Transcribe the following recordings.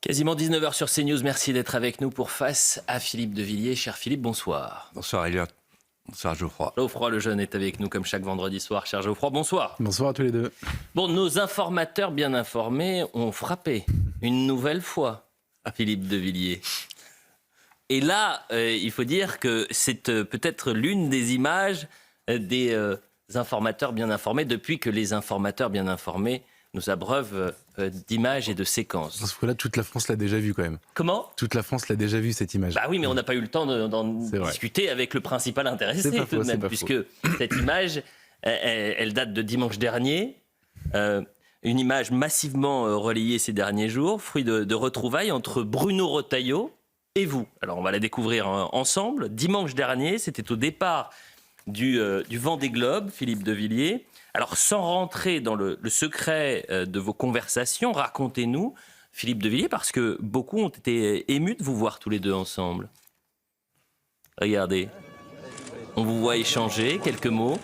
Quasiment 19 heures sur CNews, merci d'être avec nous pour Face à Philippe de Villiers. Cher Philippe, bonsoir. Bonsoir Elliot, bonsoir Geoffroy. Geoffroy Lejeune est avec nous comme chaque vendredi soir. Cher Geoffroy, bonsoir. Bonsoir à tous les deux. Bon, nos informateurs bien informés ont frappé une nouvelle fois Philippe de Villiers. Et là, il faut dire que c'est peut-être l'une des images des informateurs bien informés depuis que les informateurs bien informés nous abreuvent d'images et de séquences. Parce que là, toute la France l'a déjà vu quand même. Comment ? Toute la France l'a déjà vu, cette image. Bah oui, mais on n'a pas eu le temps d'en discuter avec le principal intéressé tout de même, puisque cette image, elle date de dimanche dernier. Une image massivement relayée ces derniers jours, fruit de retrouvailles entre Bruno Retailleau et vous. Alors on va la découvrir ensemble. Dimanche dernier, c'était au départ du Vendée Globe, Philippe de Villiers. Alors, sans rentrer dans le secret de vos conversations, racontez-nous, Philippe de Villiers, parce que beaucoup ont été émus de vous voir tous les deux ensemble. Regardez, on vous voit échanger quelques mots.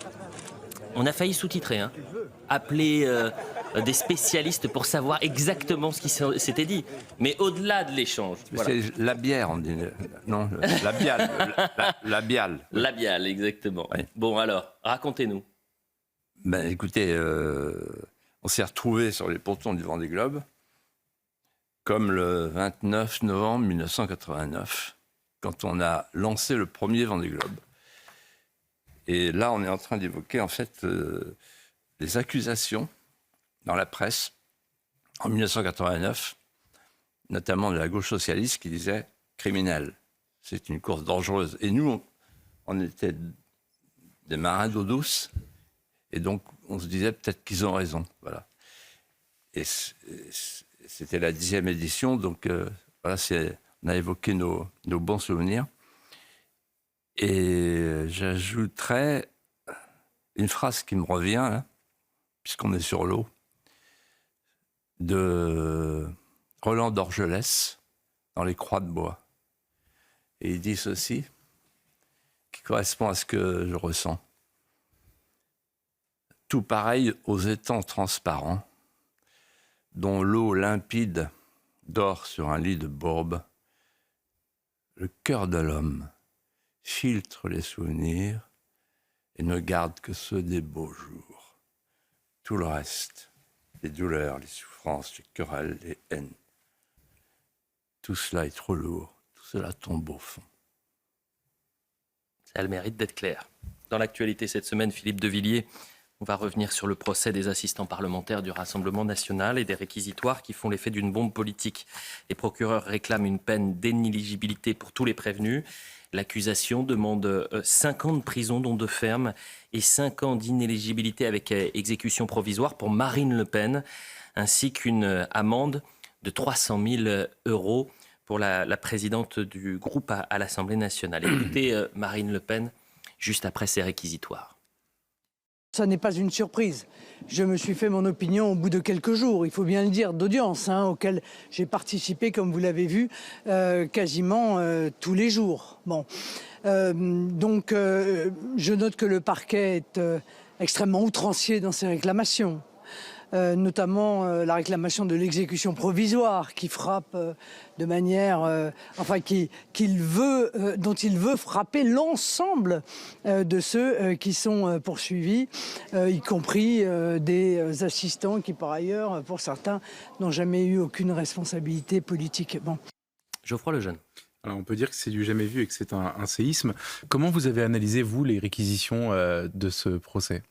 On a failli sous-titrer, hein. Appeler des spécialistes pour savoir exactement ce qui s'était dit. Mais au-delà de l'échange. Voilà. C'est la bière, on dit. Non, labial. Labial, exactement. Oui. Bon, alors, racontez-nous. Ben, écoutez, on s'est retrouvés sur les pontons du Vendée Globe, comme le 29 novembre 1989, quand on a lancé le premier Vendée Globe. Et là, on est en train d'évoquer, en fait, les accusations dans la presse, en 1989, notamment de la gauche socialiste, qui disait « criminel, c'est une course dangereuse ». Et nous, on était des marins d'eau douce. Et donc, on se disait peut-être qu'ils ont raison. Voilà. Et c'était la 10e édition, donc voilà, on a évoqué nos bons souvenirs. Et j'ajouterais une phrase qui me revient, là, puisqu'on est sur l'eau, de Roland d'Orgelès, dans Les Croix de bois. Et il dit ceci, qui correspond à ce que je ressens. Tout pareil aux étangs transparents, dont l'eau limpide dort sur un lit de bourbe, le cœur de l'homme filtre les souvenirs et ne garde que ceux des beaux jours. Tout le reste, les douleurs, les souffrances, les querelles, les haines, tout cela est trop lourd, tout cela tombe au fond. Ça a le mérite d'être clair. Dans l'actualité cette semaine, Philippe de Villiers, on va revenir sur le procès des assistants parlementaires du Rassemblement national et des réquisitoires qui font l'effet d'une bombe politique. Les procureurs réclament une peine d'inéligibilité pour tous les prévenus. L'accusation demande 5 ans de prison, dont 2 fermes, et 5 ans d'inéligibilité avec exécution provisoire pour Marine Le Pen, ainsi qu'une amende de 300 000 € pour la présidente du groupe à l'Assemblée nationale. Écoutez Marine Le Pen juste après ces réquisitoires. Ça n'est pas une surprise. Je me suis fait mon opinion au bout de quelques jours, il faut bien le dire, d'audience, auxquelles j'ai participé, comme vous l'avez vu, quasiment tous les jours. Bon. Donc, je note que le parquet est extrêmement outrancier dans ses réclamations. Notamment la réclamation de l'exécution provisoire qui frappe de manière, dont il veut frapper l'ensemble de ceux qui sont poursuivis, y compris des assistants qui, par ailleurs, pour certains, n'ont jamais eu aucune responsabilité politique. Bon. Geoffroy Lejeune. Alors on peut dire que c'est du jamais vu et que c'est un séisme. Comment vous avez analysé, vous, les réquisitions de ce procès ?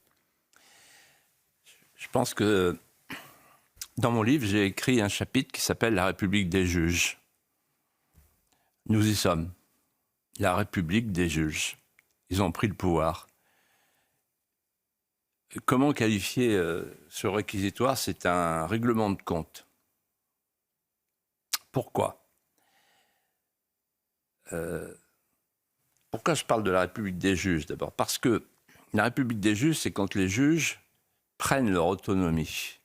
Je pense que dans mon livre, j'ai écrit un chapitre qui s'appelle « La République des juges ». Nous y sommes. La République des juges. Ils ont pris le pouvoir. Comment qualifier ce réquisitoire ? C'est un règlement de compte. Pourquoi ? Pourquoi je parle de la République des juges, d'abord ? Parce que la République des juges, c'est quand les juges prennent leur autonomie.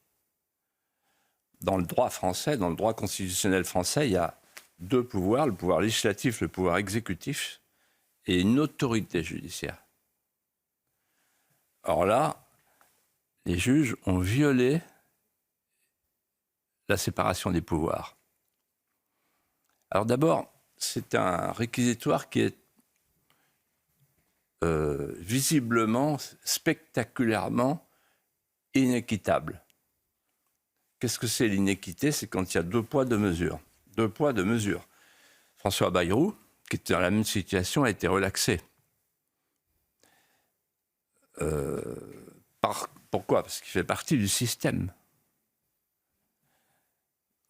Dans le droit français, dans le droit constitutionnel français, il y a 2 pouvoirs, le pouvoir législatif, le pouvoir exécutif, et une autorité judiciaire. Or là, les juges ont violé la séparation des pouvoirs. Alors d'abord, c'est un réquisitoire qui est visiblement, spectaculairement inéquitable. Qu'est-ce que c'est l'inéquité? C'est quand il y a 2 poids, 2 mesures. 2 poids, 2 mesures. François Bayrou, qui était dans la même situation, a été relaxé. Pourquoi? Parce qu'il fait partie du système.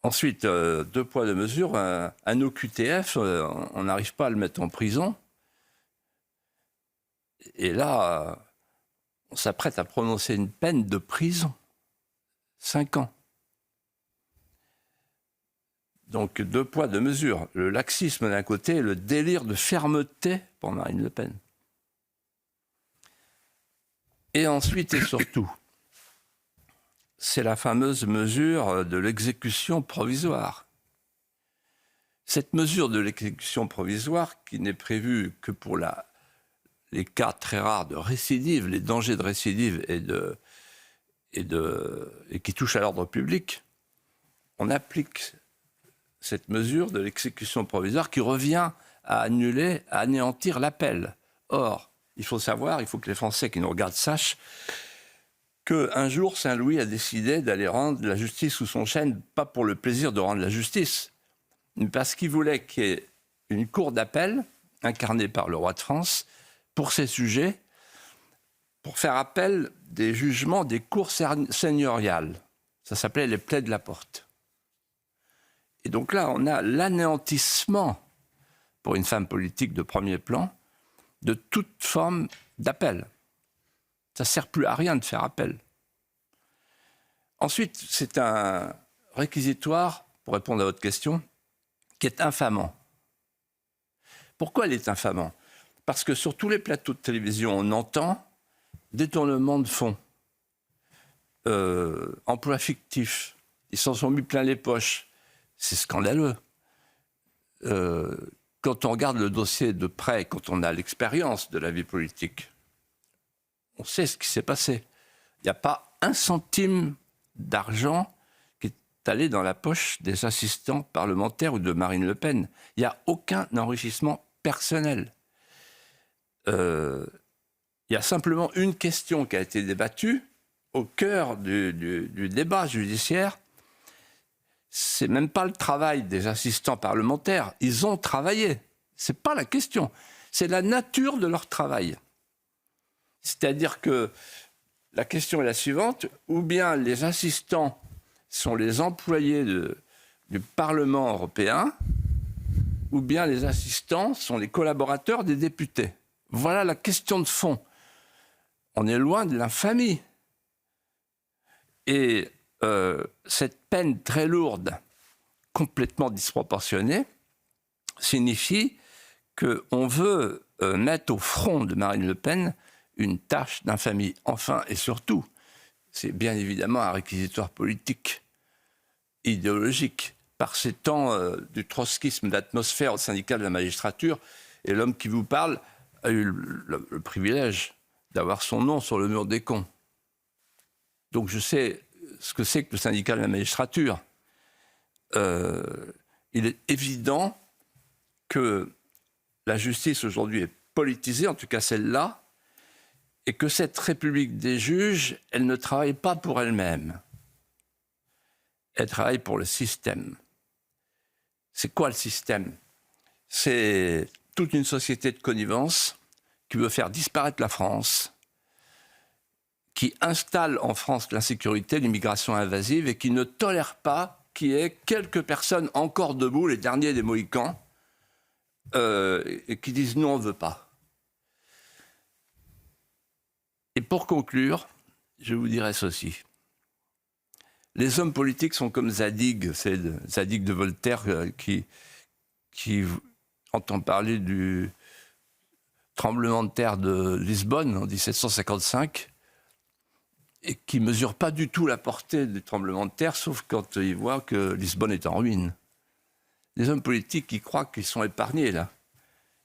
Ensuite, 2 poids, 2 mesures. Un OQTF, on n'arrive pas à le mettre en prison. Et là, on s'apprête à prononcer une peine de prison. 5 ans. Donc 2 poids, 2 mesures. Le laxisme d'un côté et le délire de fermeté pour Marine Le Pen. Et ensuite et surtout, c'est la fameuse mesure de l'exécution provisoire. Cette mesure de l'exécution provisoire, qui n'est prévue que pour les cas très rares de récidive, les dangers de récidive et qui touchent à l'ordre public, on applique cette mesure de l'exécution provisoire qui revient à annuler, à anéantir l'appel. Or, il faut que les Français qui nous regardent sachent qu'un jour, Saint-Louis a décidé d'aller rendre la justice sous son chêne, pas pour le plaisir de rendre la justice, mais parce qu'il voulait qu'il y ait une cour d'appel, incarnée par le roi de France, pour ces sujets, pour faire appel des jugements des cours seigneuriales. Ça s'appelait les plaies de la porte. Et donc là, on a l'anéantissement, pour une femme politique de premier plan, de toute forme d'appel. Ça ne sert plus à rien de faire appel. Ensuite, c'est un réquisitoire, pour répondre à votre question, qui est infamant. Pourquoi il est infamant? Parce que sur tous les plateaux de télévision, on entend détournement de fonds, emploi fictif, ils s'en sont mis plein les poches. C'est scandaleux. Quand on regarde le dossier de près, quand on a l'expérience de la vie politique, on sait ce qui s'est passé. Il n'y a pas un centime d'argent qui est allé dans la poche des assistants parlementaires ou de Marine Le Pen. Il n'y a aucun enrichissement personnel. Il y a simplement une question qui a été débattue au cœur du débat judiciaire. C'est même pas le travail des assistants parlementaires. Ils ont travaillé. C'est pas la question. C'est la nature de leur travail. C'est-à-dire que la question est la suivante. Ou bien les assistants sont les employés du Parlement européen, ou bien les assistants sont les collaborateurs des députés. Voilà la question de fond. On est loin de l'infamie. Et cette peine très lourde, complètement disproportionnée, signifie qu'on veut mettre au front de Marine Le Pen une tâche d'infamie. Enfin et surtout, c'est bien évidemment un réquisitoire politique, idéologique. Par ces temps du trotskisme d'atmosphère au syndicat de la magistrature, et l'homme qui vous parle a eu le privilège d'avoir son nom sur le mur des cons. Donc je sais ce que c'est que le syndicat de la magistrature. Il est évident que la justice aujourd'hui est politisée, en tout cas celle-là, et que cette République des juges, elle ne travaille pas pour elle-même. Elle travaille pour le système. C'est quoi le système? C'est toute une société de connivence qui veut faire disparaître la France, qui installe en France l'insécurité, l'immigration invasive et qui ne tolère pas qu'il y ait quelques personnes encore debout, les derniers des Mohicans, et qui disent non, on ne veut pas. Et pour conclure, je vous dirais ceci. Les hommes politiques sont comme Zadig, c'est Zadig de Voltaire qui entend parler du tremblement de terre de Lisbonne en 1755 et qui ne mesure pas du tout la portée du tremblement de terre, sauf quand il voit que Lisbonne est en ruine. Les hommes politiques qui croient qu'ils sont épargnés là.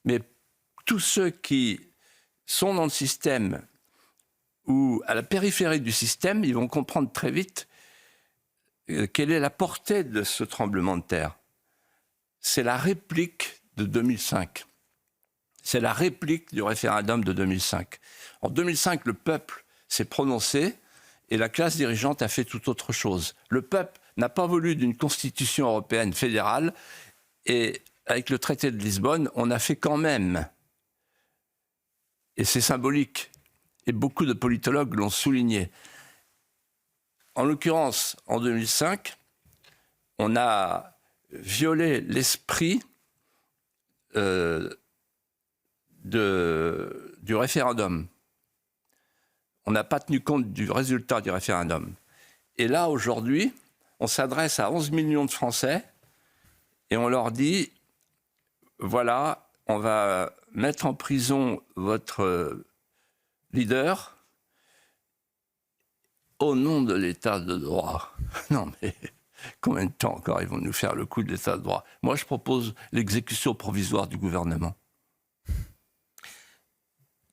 Mais tous ceux qui sont dans le système ou à la périphérie du système, ils vont comprendre très vite quelle est la portée de ce tremblement de terre. c'est la réplique de 2005. C'est la réplique du référendum de 2005. En 2005, le peuple s'est prononcé et la classe dirigeante a fait tout autre chose. Le peuple n'a pas voulu d'une constitution européenne fédérale et avec le traité de Lisbonne, on a fait quand même. Et c'est symbolique. Et beaucoup de politologues l'ont souligné. En l'occurrence, en 2005, on a violé l'esprit du référendum. On n'a pas tenu compte du résultat du référendum. Et là, aujourd'hui, on s'adresse à 11 millions de Français et on leur dit, voilà, on va mettre en prison votre leader au nom de l'état de droit. Non mais combien de temps encore ils vont nous faire le coup de l'état de droit? Moi je propose l'exécution provisoire du gouvernement.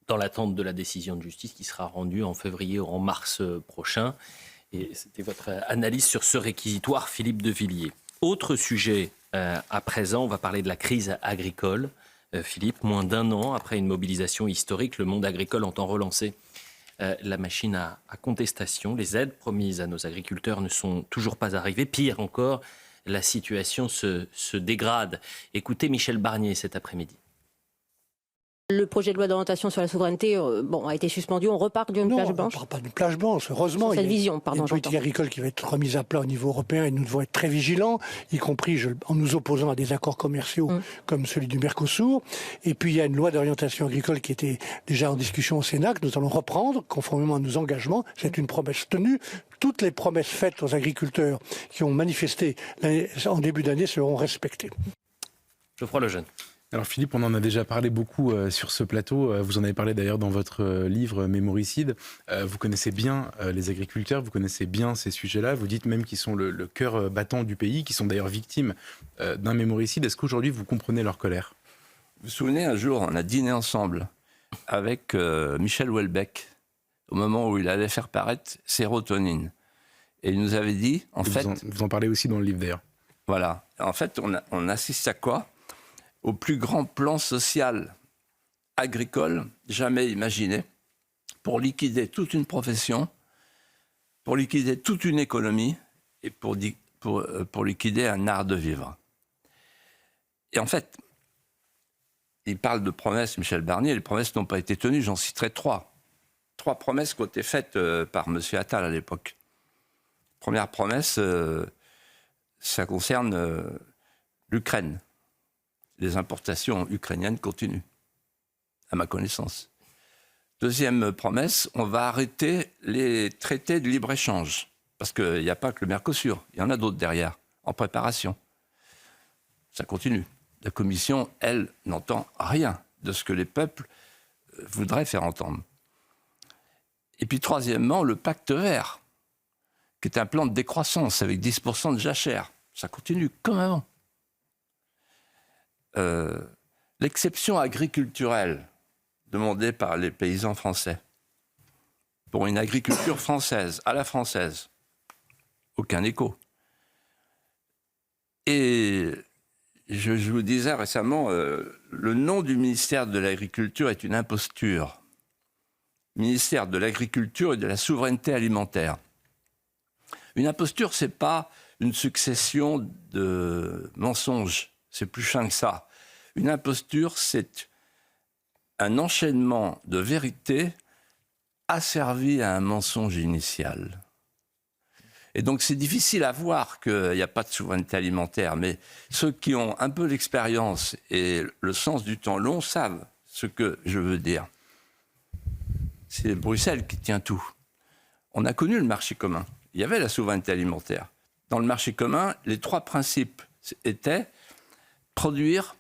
Dans l'attente de la décision de justice qui sera rendue en février ou en mars prochain. Et c'était votre analyse sur ce réquisitoire, Philippe de Villiers. Autre sujet à présent, on va parler de la crise agricole. Philippe, moins d'un an après une mobilisation historique, le monde agricole entend relancer la machine à contestation. Les aides promises à nos agriculteurs ne sont toujours pas arrivées. Pire encore, la situation se dégrade. Écoutez Michel Barnier cet après-midi. Le projet de loi d'orientation sur la souveraineté a été suspendu. On repart d'une plage blanche. Non, on ne repart pas d'une plage blanche. Heureusement, cette vision, il y a une politique agricole qui va être remise à plat au niveau européen et nous devons être très vigilants, y compris en nous opposant à des accords commerciaux comme celui du Mercosur. Et puis il y a une loi d'orientation agricole qui était déjà en discussion au Sénat, que nous allons reprendre conformément à nos engagements. C'est une promesse tenue. Toutes les promesses faites aux agriculteurs qui ont manifesté en début d'année seront respectées. Geoffroy Lejeune. Alors Philippe, on en a déjà parlé beaucoup sur ce plateau. Vous en avez parlé d'ailleurs dans votre livre Mémoricide. Vous connaissez bien les agriculteurs, vous connaissez bien ces sujets-là. Vous dites même qu'ils sont le cœur battant du pays, qu'ils sont d'ailleurs victimes d'un mémoricide. Est-ce qu'aujourd'hui vous comprenez leur colère? Vous vous souvenez, un jour, on a dîné ensemble avec Michel Houellebecq, au moment où il allait faire paraître Sérotonine. Et il nous avait dit, vous en parlez aussi dans le livre d'ailleurs. Voilà. En fait, on assiste à quoi? Au plus grand plan social agricole jamais imaginé pour liquider toute une profession, pour liquider toute une économie et pour liquider un art de vivre. Et en fait, il parle de promesses, Michel Barnier, les promesses n'ont pas été tenues, j'en citerai trois. Trois promesses qui ont été faites par M. Attal à l'époque. Première promesse, ça concerne l'Ukraine. Les importations ukrainiennes continuent, à ma connaissance. Deuxième promesse, on va arrêter les traités de libre-échange. Parce qu'il n'y a pas que le Mercosur, il y en a d'autres derrière, en préparation. Ça continue. La Commission, elle, n'entend rien de ce que les peuples voudraient faire entendre. Et puis troisièmement, le pacte vert, qui est un plan de décroissance avec 10% de jachère. Ça continue comme avant. L'exception agriculturelle demandée par les paysans français pour une agriculture française, à la française, aucun écho. Et je vous disais récemment, le nom du ministère de l'Agriculture est une imposture. Ministère de l'Agriculture et de la Souveraineté alimentaire. Une imposture, ce n'est pas une succession de mensonges. C'est plus fin que ça. Une imposture, c'est un enchaînement de vérités asservies à un mensonge initial. Et donc c'est difficile à voir qu'il n'y a pas de souveraineté alimentaire, mais ceux qui ont un peu l'expérience et le sens du temps long savent ce que je veux dire. C'est Bruxelles qui tient tout. On a connu le marché commun. Il y avait la souveraineté alimentaire. Dans le marché commun, les trois principes étaient produire,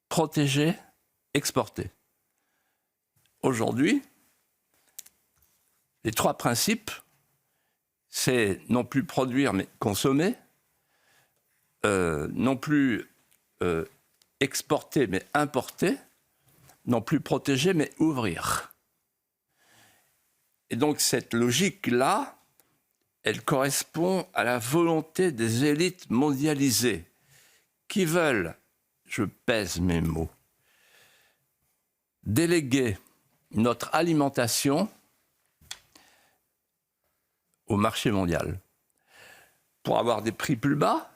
protéger, exporter. Aujourd'hui, les trois principes, c'est non plus produire mais consommer, non plus exporter mais importer, non plus protéger mais ouvrir. Et donc cette logique-là, elle correspond à la volonté des élites mondialisées qui veulent, je pèse mes mots, déléguer notre alimentation au marché mondial pour avoir des prix plus bas,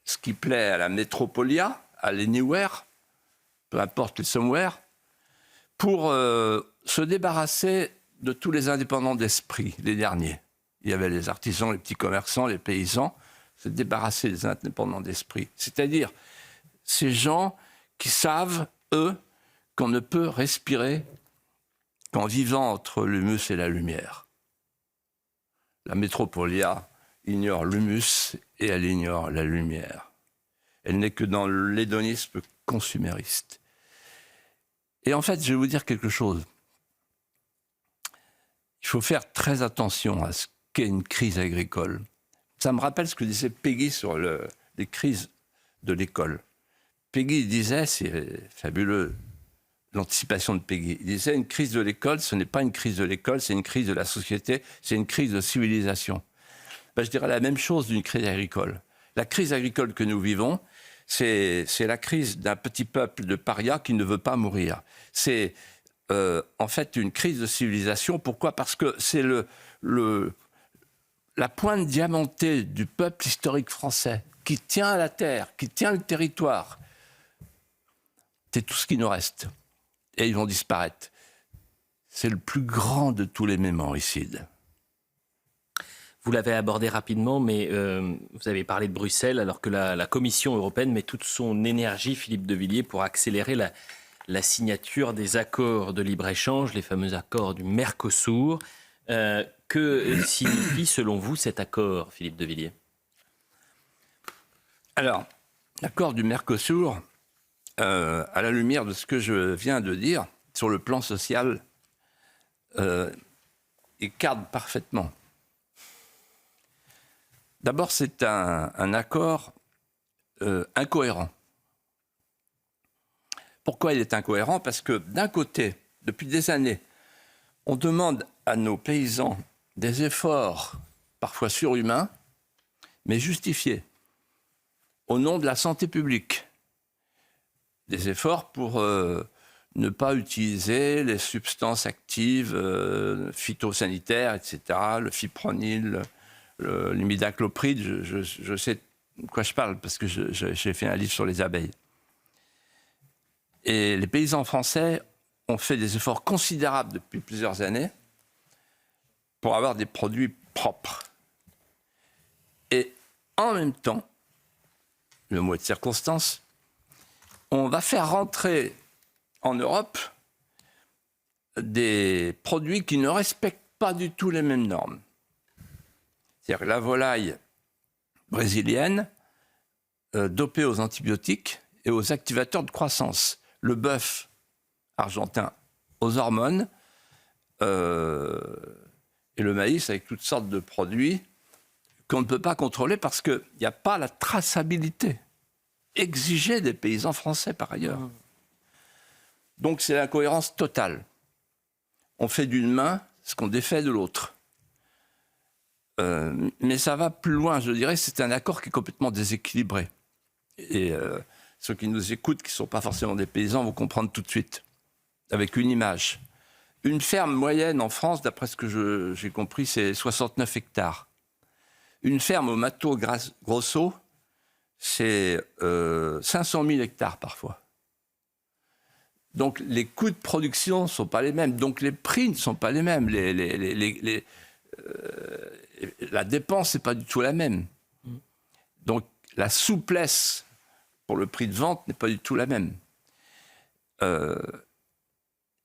ce qui plaît à la Metropolia, à l'Anywhere, peu importe les somewhere, pour se débarrasser de tous les indépendants d'esprit, les derniers. Il y avait les artisans, les petits commerçants, les paysans, se débarrasser des indépendants d'esprit. C'est-à-dire ces gens qui savent, eux, qu'on ne peut respirer qu'en vivant entre l'humus et la lumière. La Metropolia ignore l'humus et elle ignore la lumière. Elle n'est que dans l'hédonisme consumériste. Et en fait, je vais vous dire quelque chose. Il faut faire très attention à ce qu'est une crise agricole. Ça me rappelle ce que disait Péguy sur les crises de l'école. Péguy disait, c'est fabuleux, l'anticipation de Péguy. Il disait, une crise de l'école, ce n'est pas une crise de l'école, c'est une crise de la société, c'est une crise de civilisation. Ben, je dirais la même chose d'une crise agricole. La crise agricole que nous vivons, c'est la crise d'un petit peuple de parias qui ne veut pas mourir. C'est en fait une crise de civilisation. Pourquoi ? Parce que c'est la pointe diamantée du peuple historique français qui tient à la terre, qui tient le territoire. C'est tout ce qui nous reste. Et ils vont disparaître. C'est le plus grand de tous les mémoricides. Vous l'avez abordé rapidement, mais vous avez parlé de Bruxelles, alors que la Commission européenne met toute son énergie, Philippe de Villiers, pour accélérer la signature des accords de libre-échange, les fameux accords du Mercosur. Que signifie, selon vous, cet accord, Philippe de Villiers ? Alors, l'accord du Mercosur, à la lumière de ce que je viens de dire, sur le plan social, il cadre parfaitement. D'abord, c'est un accord incohérent. Pourquoi il est incohérent ? Parce que d'un côté, depuis des années, on demande à nos paysans des efforts parfois surhumains, mais justifiés, au nom de la santé publique. Des efforts pour ne pas utiliser les substances actives phytosanitaires, etc., le fipronil, l'imidaclopride, je sais de quoi je parle parce que j'ai fait un livre sur les abeilles. Et les paysans français ont fait des efforts considérables depuis plusieurs années pour avoir des produits propres. Et en même temps, le mot est de circonstance, on va faire rentrer en Europe des produits qui ne respectent pas du tout les mêmes normes. C'est-à-dire la volaille brésilienne, dopée aux antibiotiques et aux activateurs de croissance. Le bœuf argentin aux hormones et le maïs avec toutes sortes de produits qu'on ne peut pas contrôler parce qu'il n'y a pas la traçabilité exigée des paysans français par ailleurs. Donc c'est l'incohérence totale. On fait d'une main ce qu'on défait de l'autre. Mais ça va plus loin, je dirais, c'est un accord qui est complètement déséquilibré. Et ceux qui nous écoutent, qui ne sont pas forcément des paysans, vont comprendre tout de suite, avec une image. Une ferme moyenne en France, d'après ce que j'ai compris, c'est 69 hectares. Une ferme au Mato Grosso, c'est 500 000 hectares parfois. Donc les coûts de production ne sont pas les mêmes, donc les prix ne sont pas les mêmes, la dépense n'est pas du tout la même. Donc la souplesse pour le prix de vente n'est pas du tout la même.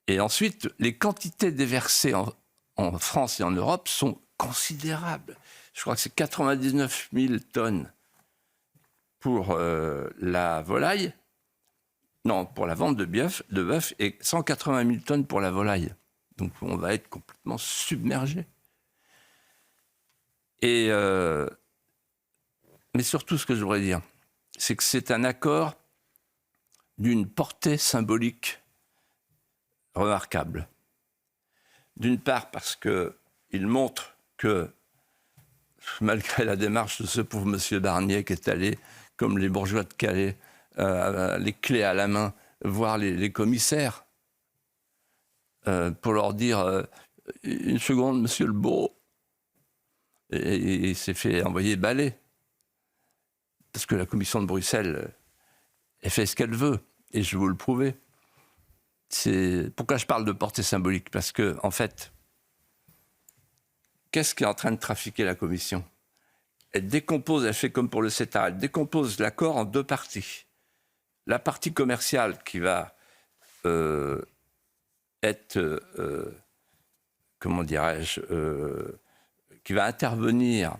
Et ensuite, les quantités déversées en France et en Europe sont considérables. Je crois que c'est 99 000 tonnes pour la volaille, non, pour la vente de bœuf et 180 000 tonnes pour la volaille. Donc on va être complètement submergé. Mais surtout, ce que je voudrais dire, c'est que c'est un accord d'une portée symbolique remarquable. D'une part, parce qu'il montre que malgré la démarche de ce pauvre monsieur Barnier qui est allé, comme les bourgeois de Calais, les clés à la main, voir les commissaires pour leur dire une seconde, monsieur le beau. Et il s'est fait envoyer balayer. Parce que la commission de Bruxelles, elle fait ce qu'elle veut. Et je vais vous le prouver. Pourquoi je parle de portée symbolique? Parce que, en fait, qu'est-ce qui est en train de trafiquer la commission? Elle décompose, elle fait comme pour le CETA, elle décompose l'accord en 2 parties. La partie commerciale qui va être, comment dirais-je, qui va intervenir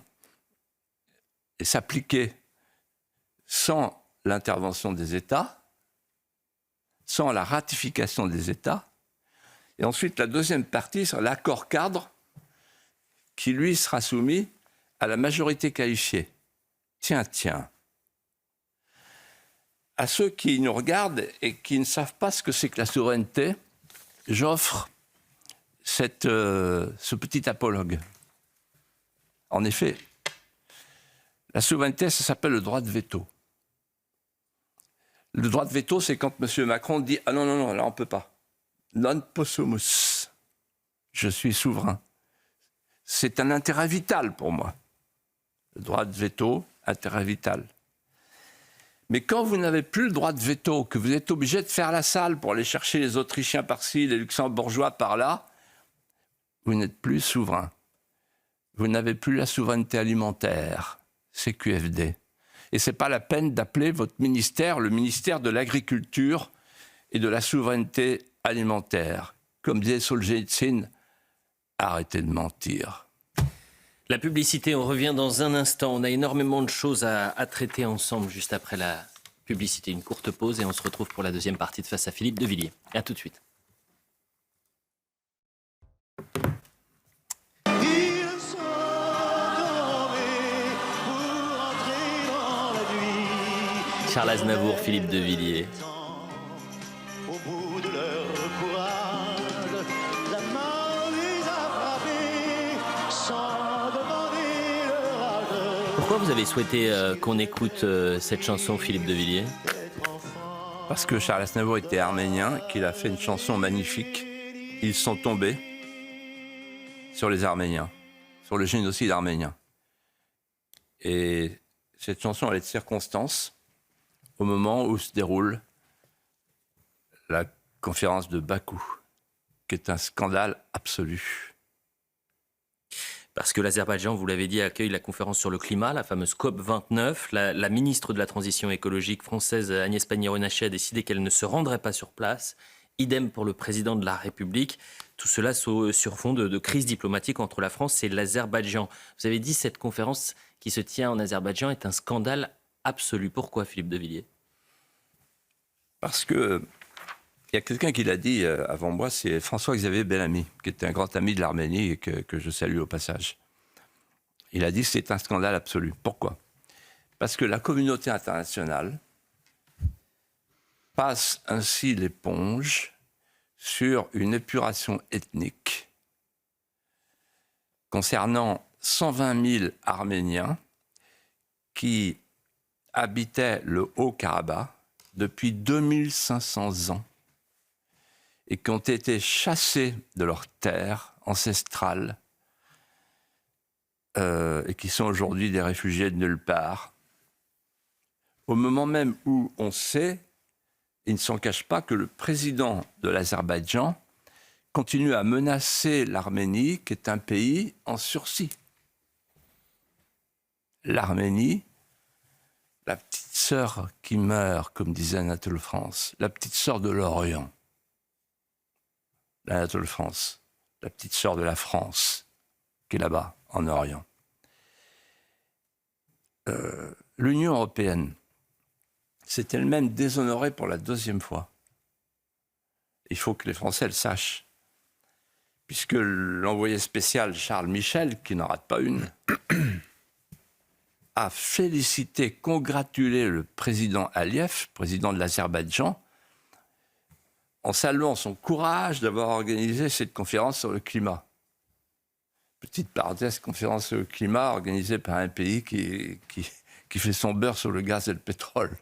et s'appliquer sans l'intervention des États, sans la ratification des États. Et ensuite, la deuxième partie sera l'accord cadre qui, lui, sera soumis à la majorité qualifiée. Tiens. À ceux qui nous regardent et qui ne savent pas ce que c'est que la souveraineté, j'offre ce petit apologue. En effet, la souveraineté, ça s'appelle le droit de veto. Le droit de veto, c'est quand M. Macron dit « Ah non, là on ne peut pas. Non possumus. Je suis souverain. » C'est un intérêt vital pour moi. Le droit de veto, intérêt vital. Mais quand vous n'avez plus le droit de veto, que vous êtes obligé de faire la salle pour aller chercher les Autrichiens par-ci, les Luxembourgeois par-là, vous n'êtes plus souverain. Vous n'avez plus la souveraineté alimentaire, CQFD. Et ce n'est pas la peine d'appeler votre ministère le ministère de l'Agriculture et de la souveraineté alimentaire. Comme disait Solzhenitsyn, arrêtez de mentir. La publicité, on revient dans un instant. On a énormément de choses à traiter ensemble juste après la publicité. Une courte pause et on se retrouve pour la deuxième partie de Face à Philippe de Villiers. Et à tout de suite. Charles Aznavour, Philippe de Villiers. Au bout de leur courage, la mort les a frappés sans demander leur âge. Pourquoi vous avez souhaité qu'on écoute cette chanson, Philippe de Villiers? Parce que Charles Aznavour était arménien, qu'il a fait une chanson magnifique. Ils sont tombés sur les Arméniens, sur le génocide arménien. Et cette chanson, elle est de circonstance au moment où se déroule la conférence de Bakou, qui est un scandale absolu. Parce que l'Azerbaïdjan, vous l'avez dit, accueille la conférence sur le climat, la fameuse COP29. La ministre de la Transition écologique française, Agnès Pannier-Runacher, a décidé qu'elle ne se rendrait pas sur place. Idem pour le président de la République. Tout cela sur fond de crise diplomatique entre la France et l'Azerbaïdjan. Vous avez dit cette conférence qui se tient en Azerbaïdjan est un scandale absolu. Pourquoi, Philippe de Villiers? Parce que il y a quelqu'un qui l'a dit avant moi, c'est François-Xavier Bellamy, qui était un grand ami de l'Arménie et que je salue au passage. Il a dit que c'est un scandale absolu. Pourquoi? Parce que la communauté internationale passe ainsi l'éponge sur une épuration ethnique concernant 120 000 Arméniens qui habitaient le Haut-Karabakh depuis 2500 ans et qui ont été chassés de leurs terres ancestrales et qui sont aujourd'hui des réfugiés de nulle part. Au moment même où on sait, il ne s'en cache pas, que le président de l'Azerbaïdjan continue à menacer l'Arménie, qui est un pays en sursis. L'Arménie, la petite sœur qui meurt, comme disait Anatole France, la petite sœur de l'Orient. L'Anatole France, la petite sœur de la France, qui est là-bas, en Orient. L'Union européenne s'est elle-même déshonorée pour la 2e fois. Il faut que les Français le sachent. Puisque l'envoyé spécial Charles Michel, qui n'en rate pas une, a félicité, congratulé le président Aliyev, président de l'Azerbaïdjan, en saluant son courage d'avoir organisé cette conférence sur le climat. petite parenthèse, conférence sur le climat organisée par un pays qui fait son beurre sur le gaz et le pétrole.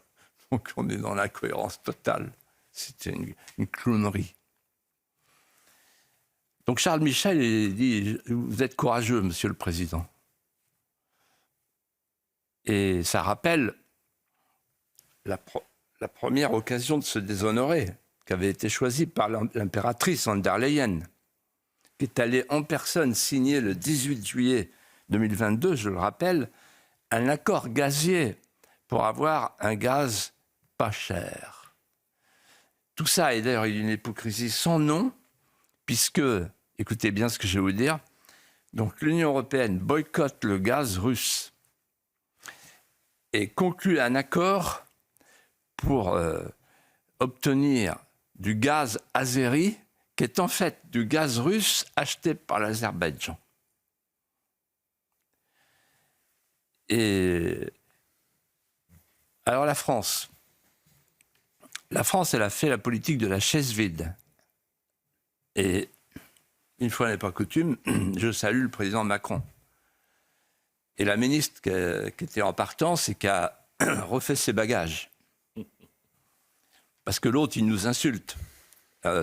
Donc on est dans l'incohérence totale. C'était une clownerie. Donc Charles Michel il dit « Vous êtes courageux, Monsieur le Président ». Et ça rappelle la première occasion de se déshonorer qui avait été choisie par l'impératrice von der Leyen, qui est allée en personne signer le 18 juillet 2022, je le rappelle, un accord gazier pour avoir un gaz pas cher. Tout ça est d'ailleurs une hypocrisie sans nom, puisque, écoutez bien ce que je vais vous dire, donc l'Union européenne boycotte le gaz russe et conclut un accord pour obtenir du gaz azéri, qui est en fait du gaz russe acheté par l'Azerbaïdjan. Et alors la France, elle a fait la politique de la chaise vide. Et une fois n'est pas coutume, je salue le président Macron. Et la ministre qui était en partance et qui a refait ses bagages. Parce que l'autre, il nous insulte,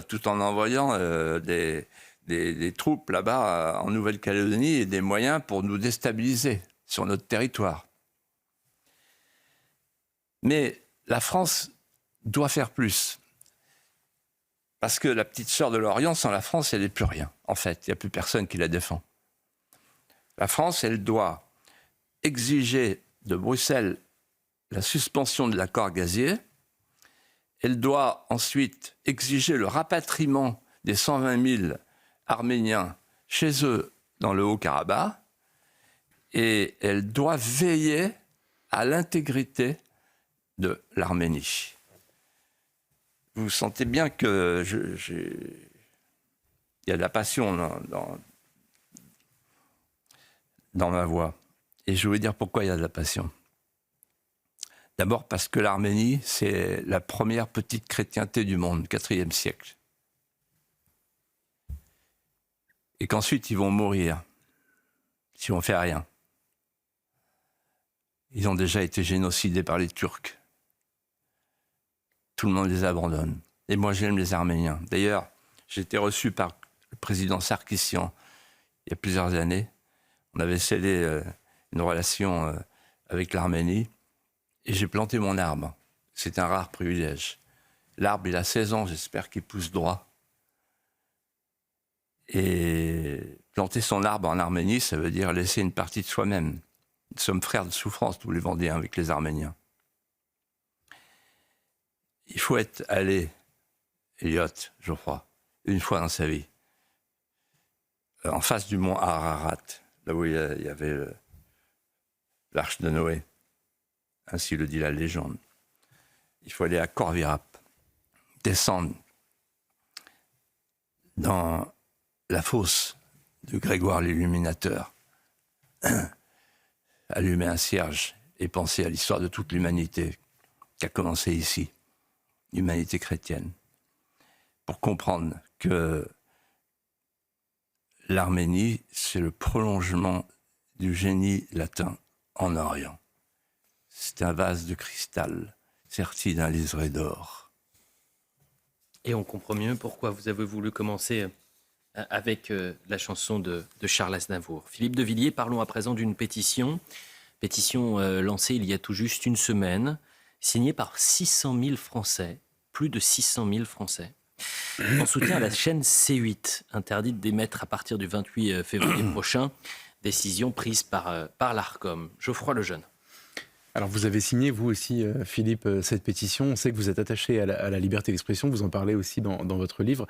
tout en envoyant des troupes là-bas en Nouvelle-Calédonie et des moyens pour nous déstabiliser sur notre territoire. Mais la France doit faire plus. Parce que la petite sœur de l'Orient, sans la France, elle n'est plus rien. En fait, il n'y a plus personne qui la défend. La France, elle doit exiger de Bruxelles la suspension de l'accord gazier. Elle doit ensuite exiger le rapatriement des 120 000 Arméniens chez eux dans le Haut-Karabakh. Et elle doit veiller à l'intégrité de l'Arménie. Vous sentez bien que il y a de la passion dans ma voix. Et je vais vous dire pourquoi il y a de la passion. D'abord parce que l'Arménie, c'est la première petite chrétienté du monde, 4e siècle. Et qu'ensuite, ils vont mourir si on ne fait rien. Ils ont déjà été génocidés par les Turcs. Tout le monde les abandonne. Et moi, j'aime les Arméniens. D'ailleurs, j'ai été reçu par le président Sarkissian il y a plusieurs années. On avait scellé une relation avec l'Arménie. Et j'ai planté mon arbre. C'est un rare privilège. L'arbre, il a 16 ans, j'espère qu'il pousse droit. Et planter son arbre en Arménie, ça veut dire laisser une partie de soi-même. Nous sommes frères de souffrance, tous les Vendéens, avec les Arméniens. Il faut être allé, Elliot, je crois, une fois dans sa vie, en face du mont Ararat, là où il y avait l'arche de Noé. Ainsi le dit la légende. Il faut aller à Corvirap, descendre dans la fosse de Grégoire l'Illuminateur, allumer un cierge et penser à l'histoire de toute l'humanité qui a commencé ici, l'humanité chrétienne, pour comprendre que l'Arménie, c'est le prolongement du génie latin en Orient. C'est un vase de cristal serti d'un liseré d'or. Et on comprend mieux pourquoi vous avez voulu commencer avec la chanson de Charles Aznavour. Philippe de Villiers, parlons à présent d'une pétition. Pétition lancée il y a tout juste une semaine, signée par 600 000 Français, plus de 600 000 Français, en soutien à la chaîne C8, interdite d'émettre à partir du 28 février prochain, décision prise par l'Arcom. Geoffroy Lejeune. Alors vous avez signé, vous aussi, Philippe, cette pétition. On sait que vous êtes attaché à la liberté d'expression, vous en parlez aussi dans votre livre.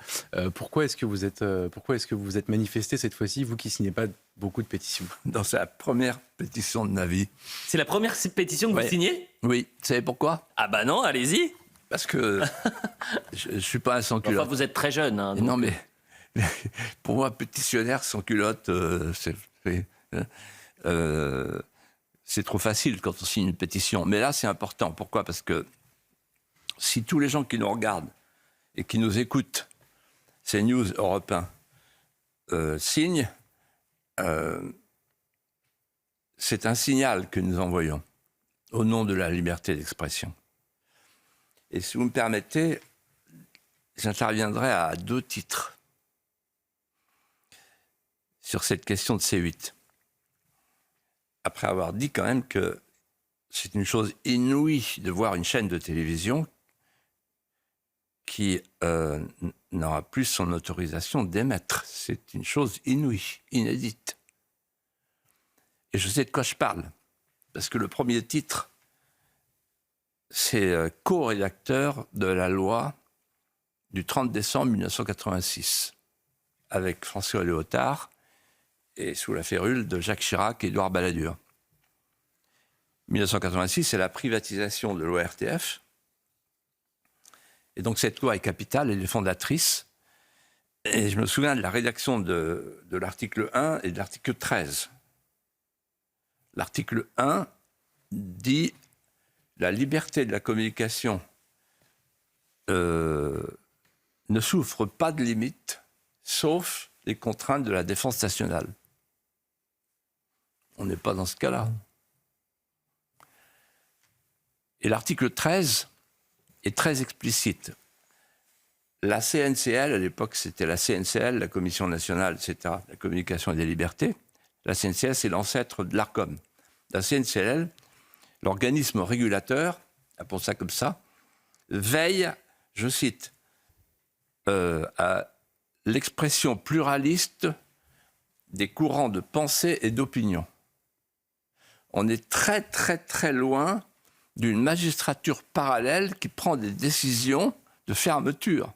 Pourquoi est-ce que vous êtes manifesté cette fois-ci, vous qui signez pas beaucoup de pétitions? Dans sa première pétition de ma vie. C'est la première pétition que vous signez? Oui. Vous savez pourquoi? Ah bah non, allez-y. Parce que je ne suis pas un sans-culotte. Enfin, vous êtes très jeune. Hein, non, mais pour moi, pétitionnaire sans culotte, c'est trop facile quand on signe une pétition. Mais là, c'est important. Pourquoi? Parce que si tous les gens qui nous regardent et qui nous écoutent, ces news européens, signent, c'est un signal que nous envoyons au nom de la liberté d'expression. Et si vous me permettez, j'interviendrai à 2 titres sur cette question de C8. Après avoir dit quand même que c'est une chose inouïe de voir une chaîne de télévision qui n'aura plus son autorisation d'émettre. C'est une chose inouïe, inédite. Et je sais de quoi je parle, parce que le premier titre, c'est co-rédacteur de la loi du 30 décembre 1986, avec François Léotard et sous la férule de Jacques Chirac et Édouard Balladur. 1986, c'est la privatisation de l'ORTF. Et donc cette loi est capitale, elle est fondatrice. Et je me souviens de la rédaction de l'article 1 et de l'article 13. L'article 1 dit « La liberté de la communication ne souffre pas de limites, sauf les contraintes de la défense nationale. » On n'est pas dans ce cas-là. Et l'article 13 est très explicite. La CNCL, à l'époque c'était la CNCL, la Commission nationale, etc., la communication et des libertés. La CNCL, c'est l'ancêtre de l'ARCOM. La CNCL, l'organisme régulateur, appelons ça comme ça, veille, je cite, à l'expression pluraliste des courants de pensée et d'opinion. On est très, très, très loin d'une magistrature parallèle qui prend des décisions de fermeture.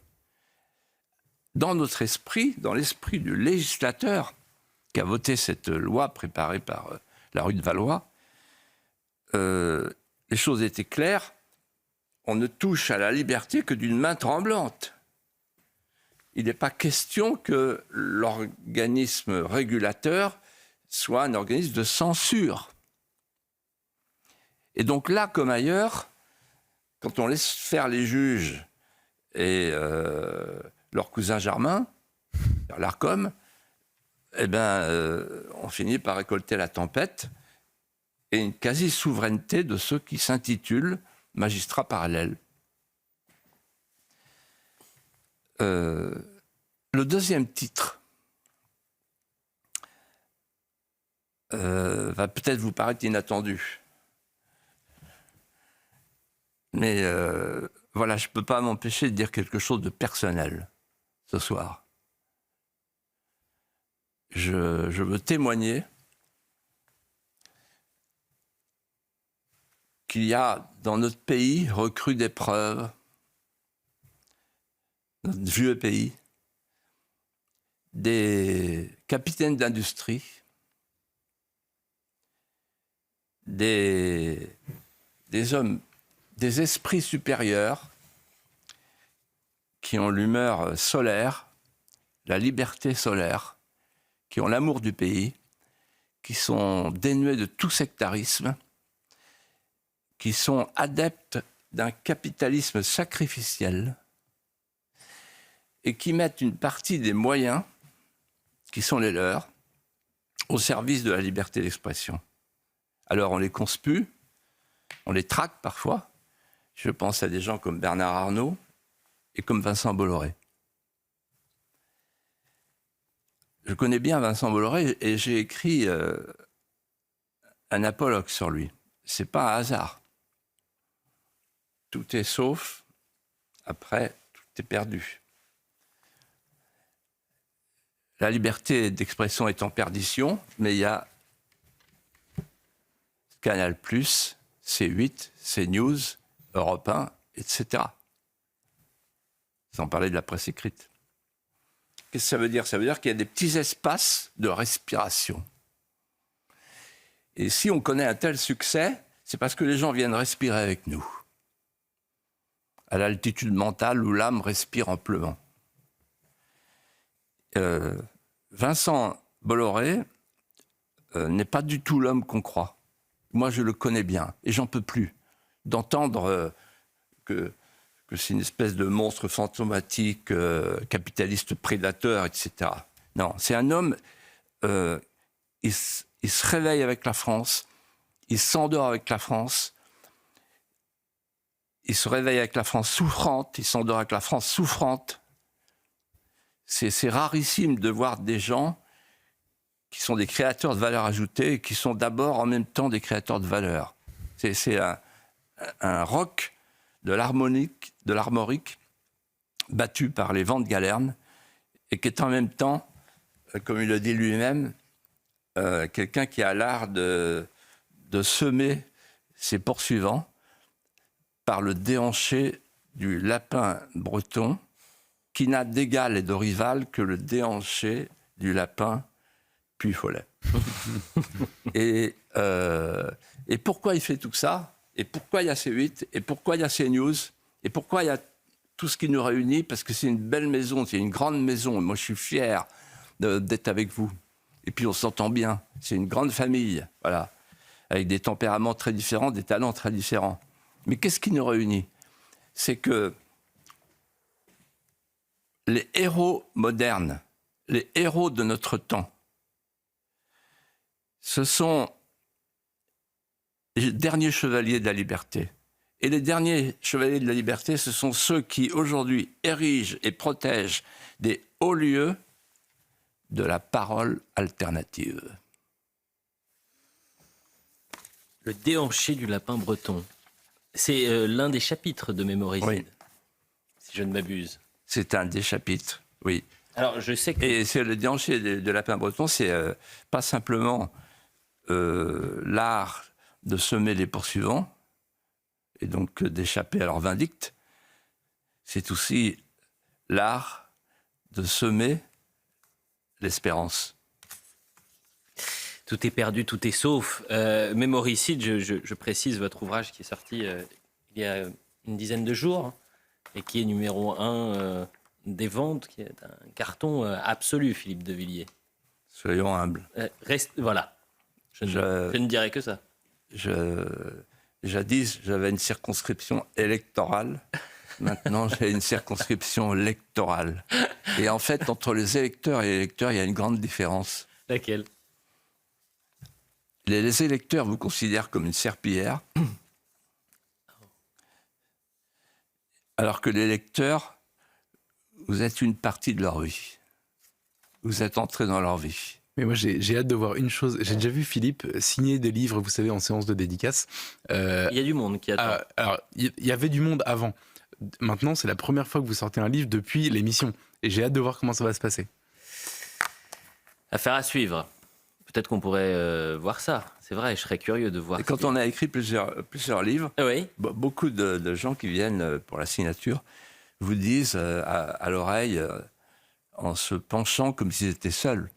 Dans notre esprit, dans l'esprit du législateur qui a voté cette loi préparée par la rue de Valois, les choses étaient claires. On ne touche à la liberté que d'une main tremblante. Il n'est pas question que l'organisme régulateur soit un organisme de censure. Et donc là, comme ailleurs, quand on laisse faire les juges et leur cousin germain, l'ARCOM, eh ben, on finit par récolter la tempête et une quasi-souveraineté de ceux qui s'intitulent magistrats parallèles. Le deuxième titre va peut-être vous paraître inattendu. Mais voilà, je ne peux pas m'empêcher de dire quelque chose de personnel ce soir. Je veux témoigner qu'il y a dans notre pays, recrue d'épreuves, notre vieux pays, des capitaines d'industrie, des hommes, des esprits supérieurs qui ont l'humeur solaire, la liberté solaire, qui ont l'amour du pays, qui sont dénués de tout sectarisme, qui sont adeptes d'un capitalisme sacrificiel et qui mettent une partie des moyens qui sont les leurs au service de la liberté d'expression. Alors on les conspue, on les traque parfois. Je pense à des gens comme Bernard Arnault et comme Vincent Bolloré. Je connais bien Vincent Bolloré et j'ai écrit un apologue sur lui. C'est pas un hasard. Tout est sauf, après, tout est perdu. La liberté d'expression est en perdition, mais il y a Canal+, C8, CNews, Europe 1, etc. Sans parler de la presse écrite. Qu'est-ce que ça veut dire? Ça veut dire qu'il y a des petits espaces de respiration. Et si on connaît un tel succès, c'est parce que les gens viennent respirer avec nous, à l'altitude mentale où l'âme respire amplement. Vincent Bolloré n'est pas du tout l'homme qu'on croit. Moi, je le connais bien, et j'en peux plus d'entendre que c'est une espèce de monstre fantomatique, capitaliste prédateur, etc. Non, c'est un homme il se réveille avec la France, il s'endort avec la France, il se réveille avec la France souffrante, il s'endort avec la France souffrante. C'est rarissime de voir des gens qui sont des créateurs de valeur ajoutée et qui sont d'abord en même temps des créateurs de valeur. C'est un roc de l'armorique battu par les vents de Galerne et qui est en même temps, comme il le dit lui-même, quelqu'un qui a l'art de semer ses poursuivants par le déhanché du lapin breton qui n'a d'égal et de rival que le déhanché du lapin Puy-Follet. Et pourquoi il fait tout ça? Et pourquoi il y a C8? Et pourquoi il y a CNews? Et pourquoi il y a tout ce qui nous réunit? Parce que c'est une belle maison, c'est une grande maison. Moi, je suis fier d'être avec vous. Et puis, on s'entend bien. C'est une grande famille, voilà, avec des tempéraments très différents, des talents très différents. Mais qu'est-ce qui nous réunit? C'est que les héros modernes, les héros de notre temps, ce sont les derniers chevaliers de la liberté. Et les derniers chevaliers de la liberté, ce sont ceux qui, aujourd'hui, érigent et protègent des hauts lieux de la parole alternative. Le déhanché du lapin breton. C'est l'un des chapitres de Mémoricide, oui, si je ne m'abuse. C'est un des chapitres, oui. Alors, je sais que... Et c'est le déhanché de lapin breton, c'est pas simplement l'art de semer les poursuivants et donc d'échapper à leur vindicte, c'est aussi l'art de semer l'espérance. Tout est perdu, tout est sauf. Mémoricide, je précise votre ouvrage qui est sorti il y a une dizaine de jours et qui est numéro 1 des ventes, qui est un carton absolu, Philippe de Villiers. Soyons humbles. Voilà. Je ne dirai que ça. Jadis, j'avais une circonscription électorale. Maintenant, j'ai une circonscription lectorale. Et en fait, entre les électeurs et les électeurs, il y a une grande différence. Laquelle? Les électeurs vous considèrent comme une serpillière, alors que les électeurs, vous êtes une partie de leur vie. Vous êtes entrés dans leur vie. Mais moi, j'ai hâte de voir une chose. J'ai déjà vu Philippe signer des livres, vous savez, en séance de dédicace. Il y a du monde qui attend. Alors, il y avait du monde avant. Maintenant, c'est la première fois que vous sortez un livre depuis l'émission. Et j'ai hâte de voir comment ça va se passer. Affaire à suivre. Peut-être qu'on pourrait voir ça. C'est vrai, je serais curieux de voir. Et quand on a écrit plusieurs livres, oui, beaucoup de gens qui viennent pour la signature vous disent à l'oreille, en se penchant comme s'ils étaient seuls.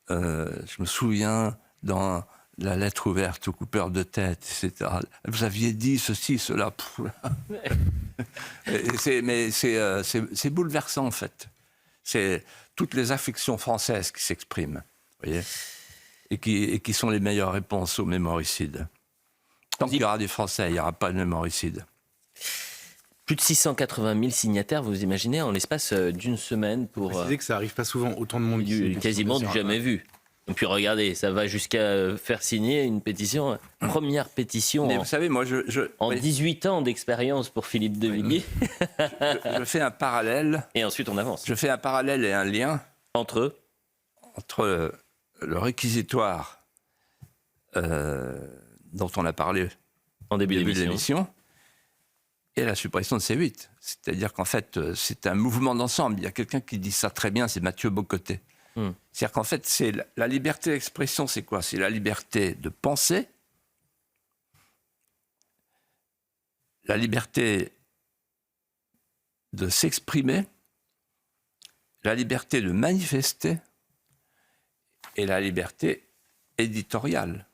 Je me souviens dans la lettre ouverte au coupeur de tête, etc. Vous aviez dit ceci, cela. Mais c'est bouleversant, en fait. C'est toutes les affections françaises qui s'expriment, vous voyez, et qui sont les meilleures réponses aux mémoricides. Tant qu'il y aura des Français, il n'y aura pas de mémoricides. Plus de 680 000 signataires, vous imaginez, en l'espace d'une semaine pour... Vous savez que ça n'arrive pas souvent, autant de monde. Quasiment du jamais vu. Et puis regardez, ça va jusqu'à faire signer une pétition, première pétition. Mais vous savez, moi, en 18 ans d'expérience pour Philippe de Villiers. Je fais un parallèle. Et ensuite on avance. Je fais un parallèle et un lien entre le réquisitoire dont on a parlé en début de l'émission et la suppression de C8. C'est-à-dire qu'en fait, c'est un mouvement d'ensemble. Il y a quelqu'un qui dit ça très bien, c'est Mathieu Bocoté. C'est-à-dire qu'en fait, c'est la liberté d'expression, c'est quoi? C'est la liberté de penser, la liberté de s'exprimer, la liberté de manifester et la liberté éditoriale.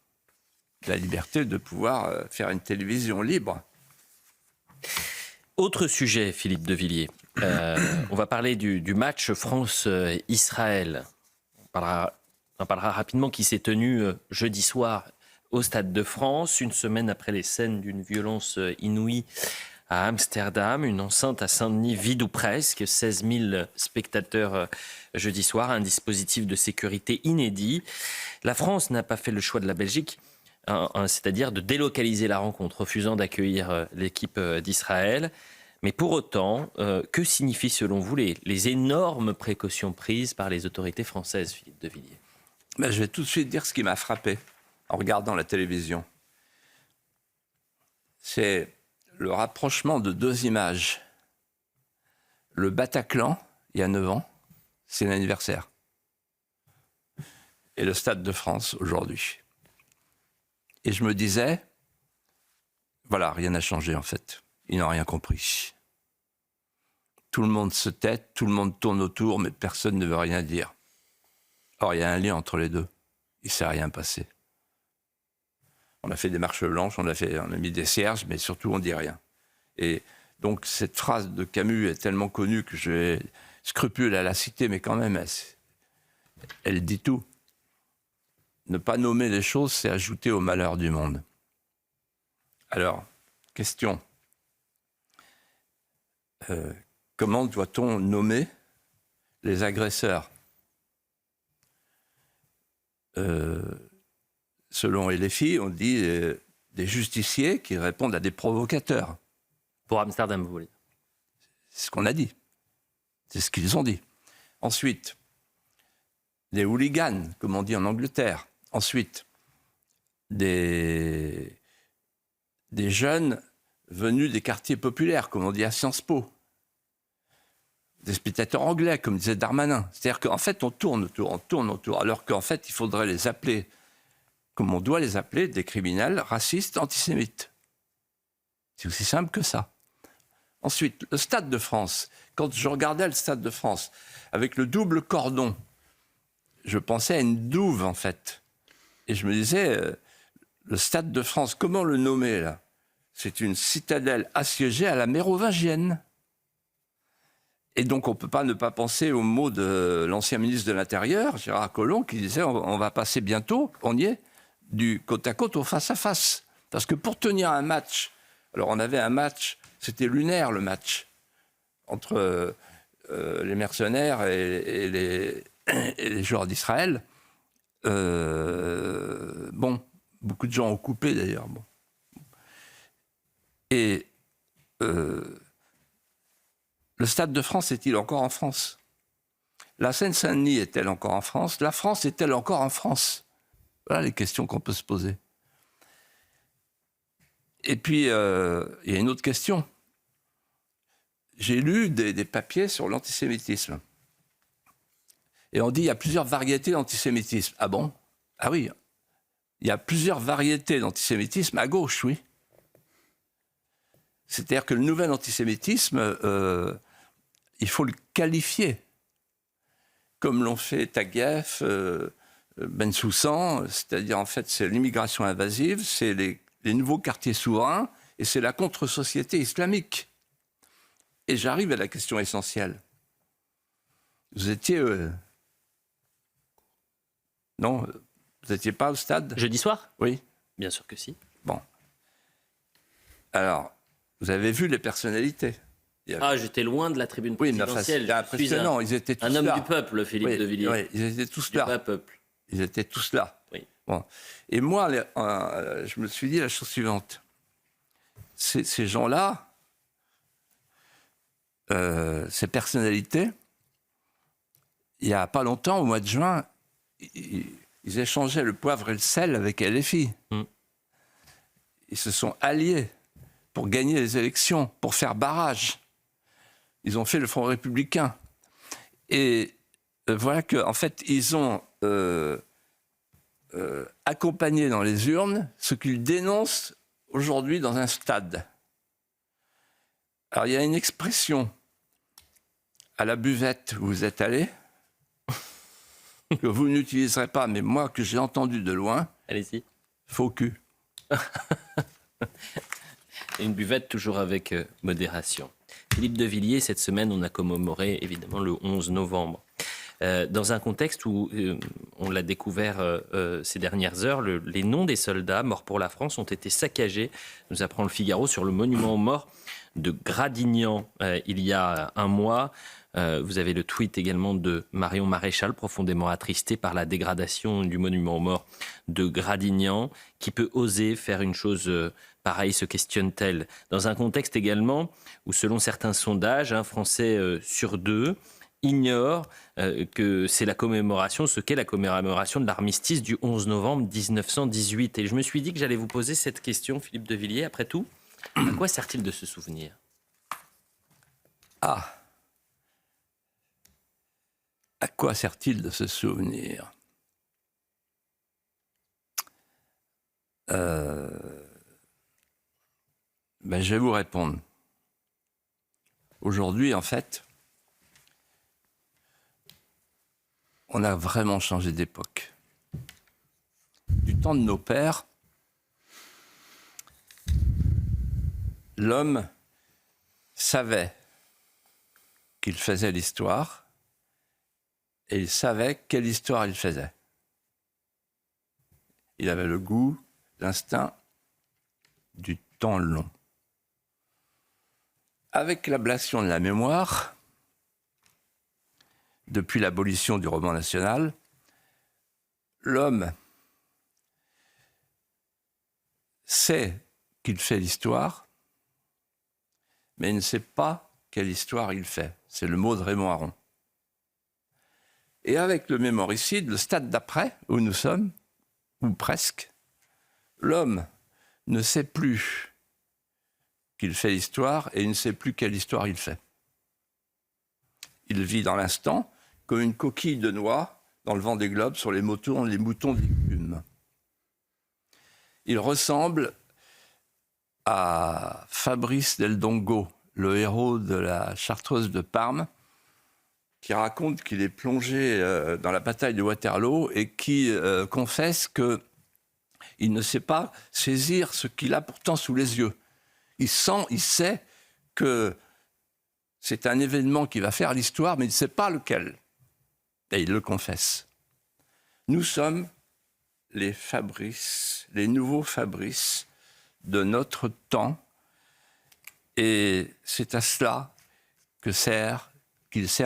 La liberté de pouvoir faire une télévision libre. Autre sujet, Philippe de Villiers. On va parler du match France-Israël. On en parlera rapidement, qui s'est tenu jeudi soir au Stade de France, une semaine après les scènes d'une violence inouïe à Amsterdam, une enceinte à Saint-Denis vide ou presque, 16 000 spectateurs jeudi soir, un dispositif de sécurité inédit. La France n'a pas fait le choix de la Belgique, c'est-à-dire de délocaliser la rencontre, refusant d'accueillir l'équipe d'Israël. Mais pour autant, que signifient selon vous les énormes précautions prises par les autorités françaises, Philippe de Villiers ? Je vais tout de suite dire ce qui m'a frappé en regardant la télévision. C'est le rapprochement de deux images. Le Bataclan, il y a 9 ans, c'est l'anniversaire. Et le Stade de France, aujourd'hui. Et je me disais, voilà, rien n'a changé en fait. Ils n'ont rien compris. Tout le monde se tait, tout le monde tourne autour, mais personne ne veut rien dire. Or, il y a un lien entre les deux. Il ne s'est rien passé. On a fait des marches blanches, on a mis des cierges, mais surtout, on ne dit rien. Et donc, cette phrase de Camus est tellement connue que j'ai scrupule à la citer, mais quand même, elle dit tout. Ne pas nommer les choses, c'est ajouter au malheur du monde. Alors, question. Comment doit-on nommer les agresseurs ? Selon LFI, on dit des justiciers qui répondent à des provocateurs. Pour Amsterdam, vous voulez ? C'est ce qu'on a dit. C'est ce qu'ils ont dit. Ensuite, des hooligans, comme on dit en Angleterre. Ensuite, des jeunes venus des quartiers populaires, comme on dit à Sciences Po. Des spectateurs anglais, comme disait Darmanin. C'est-à-dire qu'en fait, on tourne autour, alors qu'en fait, il faudrait les appeler, comme on doit les appeler, des criminels racistes, antisémites. C'est aussi simple que ça. Ensuite, le Stade de France. Quand je regardais le Stade de France, avec le double cordon, je pensais à une douve, en fait. Et je me disais, le Stade de France, comment le nommer, là ? C'est une citadelle assiégée à la mérovingienne. Et donc, on ne peut pas ne pas penser aux mots de l'ancien ministre de l'Intérieur, Gérard Collomb, qui disait on va passer bientôt, on y est, du côte à côte au face à face. Parce que pour tenir un match, alors on avait un match, c'était lunaire le match, entre les mercenaires et les joueurs d'Israël. Beaucoup de gens ont coupé d'ailleurs. Bon. Et le Stade de France est-il encore en France ? La Seine-Saint-Denis est-elle encore en France ? La France est-elle encore en France ? Voilà les questions qu'on peut se poser. Et puis, il y a une autre question. J'ai lu des papiers sur l'antisémitisme. Et on dit qu'il y a plusieurs variétés d'antisémitisme. Ah bon ? Ah oui. Il y a plusieurs variétés d'antisémitisme à gauche, oui. C'est-à-dire que le nouvel antisémitisme, il faut le qualifier. Comme l'ont fait Taguieff, Bensoussan, c'est-à-dire en fait c'est l'immigration invasive, c'est les nouveaux quartiers souverains et c'est la contre-société islamique. Et j'arrive à la question essentielle. Vous étiez... Non, vous n'étiez pas au stade ? Jeudi soir ? Oui. Bien sûr que si. Bon. Alors, vous avez vu les personnalités ? J'étais loin de la tribune présidentielle. C'était impressionnant. Ils étaient tous un homme là. Du peuple, Philippe de Villiers. Oui, ils étaient tous là. Pas peuple. Ils étaient tous là. Oui. Bon. Et moi, je me suis dit la chose suivante. Ces gens-là, ces personnalités, il n'y a pas longtemps, au mois de juin, ils échangeaient le poivre et le sel avec LFI. Ils se sont alliés pour gagner les élections, pour faire barrage. Ils ont fait le Front républicain. Et voilà qu'en fait, ils ont accompagné dans les urnes ce qu'ils dénoncent aujourd'hui dans un stade. Alors, il y a une expression à la buvette où vous êtes allé, que vous n'utiliserez pas, mais moi, que j'ai entendu de loin. Allez-y. Faux cul. Une buvette toujours avec modération. Philippe de Villiers, cette semaine, on a commémoré évidemment le 11 novembre. dans un contexte où, on l'a découvert ces dernières heures, les noms des soldats morts pour la France ont été saccagés, nous apprend le Figaro, sur le monument aux morts de Gradignan il y a un mois. Vous avez le tweet également de Marion Maréchal, profondément attristée par la dégradation du monument aux morts de Gradignan. Qui peut oser faire une chose pareille, se questionne-t-elle, dans un contexte également où, selon certains sondages, un Français sur deux ignore que c'est ce qu'est la commémoration de l'armistice du 11 novembre 1918. Et je me suis dit que j'allais vous poser cette question, Philippe de Villiers. Après tout, à quoi sert-il de se souvenir ? À quoi sert-il de se souvenir ? Je vais vous répondre. Aujourd'hui, en fait, on a vraiment changé d'époque. Du temps de nos pères, l'homme savait qu'il faisait l'histoire et il savait quelle histoire il faisait. Il avait le goût, l'instinct du temps long. Avec l'ablation de la mémoire, depuis l'abolition du roman national, l'homme sait qu'il fait l'histoire, mais il ne sait pas quelle histoire il fait. C'est le mot de Raymond Aron. Et avec le mémoricide, le stade d'après, où nous sommes, ou presque, l'homme ne sait plus qu'il fait l'histoire et il ne sait plus quelle histoire il fait. Il vit dans l'instant comme une coquille de noix dans le vent des globes sur les moutons d'écume. Il ressemble à Fabrice Del Dongo, le héros de la Chartreuse de Parme, qui raconte qu'il est plongé dans la bataille de Waterloo et qui confesse qu'il ne sait pas saisir ce qu'il a pourtant sous les yeux. Il sait que c'est un événement qui va faire l'histoire, mais il ne sait pas lequel. Et il le confesse. Nous sommes les Fabrice, les nouveaux Fabrice de notre temps, et c'est à cela qu'il sert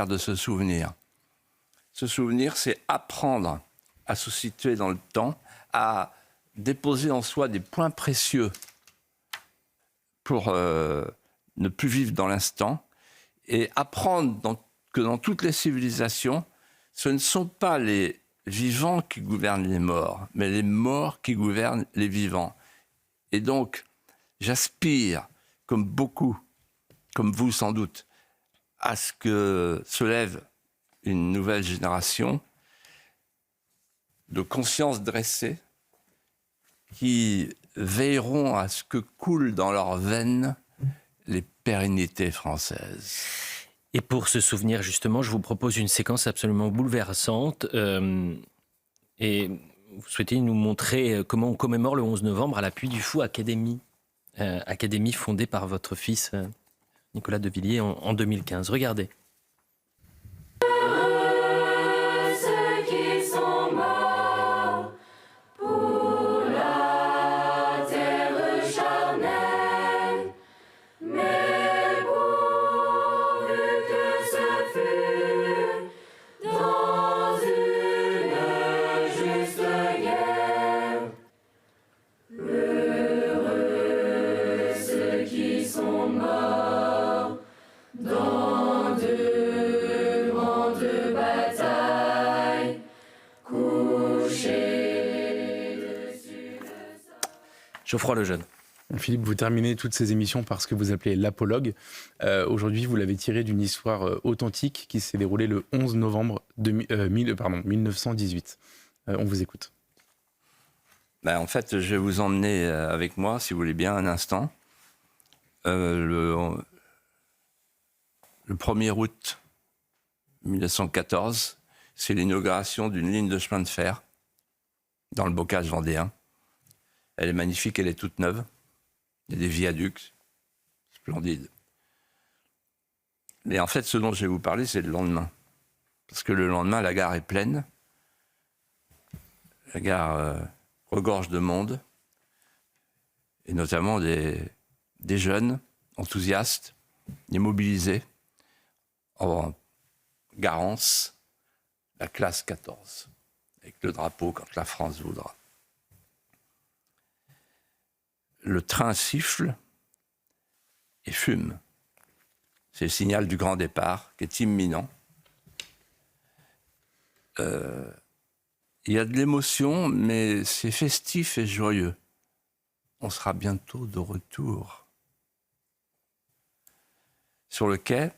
de se souvenir. Se souvenir, c'est apprendre à se situer dans le temps, à déposer en soi des points précieux pour ne plus vivre dans l'instant, et apprendre que dans toutes les civilisations, ce ne sont pas les vivants qui gouvernent les morts, mais les morts qui gouvernent les vivants. Et donc, j'aspire, comme beaucoup, comme vous sans doute, à ce que se lève une nouvelle génération de conscience dressée qui veilleront à ce que coulent dans leurs veines les pérennités françaises. Et pour se souvenir, justement, je vous propose une séquence absolument bouleversante. Et vous souhaitez nous montrer comment on commémore le 11 novembre à la Puy du Fou Académie. Académie fondée par votre fils, Nicolas de Villiers, en 2015. Regardez. Geoffroy Lejeune. Philippe, vous terminez toutes ces émissions par ce que vous appelez l'apologue. Aujourd'hui, vous l'avez tiré d'une histoire authentique qui s'est déroulée le 11 novembre 1918. On vous écoute. En fait, je vais vous emmener avec moi, si vous voulez bien, un instant. Le 1er août 1914, c'est l'inauguration d'une ligne de chemin de fer dans le bocage vendéen. Elle est magnifique, elle est toute neuve. Il y a des viaducs splendides. Mais en fait, ce dont je vais vous parler, c'est le lendemain. Parce que le lendemain, la gare est pleine. La gare regorge de monde, et notamment des jeunes enthousiastes, immobilisés, en Garance, la classe 14, avec le drapeau quand la France voudra. Le train siffle et fume. C'est le signal du grand départ qui est imminent. Il y a de l'émotion, mais c'est festif et joyeux. On sera bientôt de retour. Sur le quai,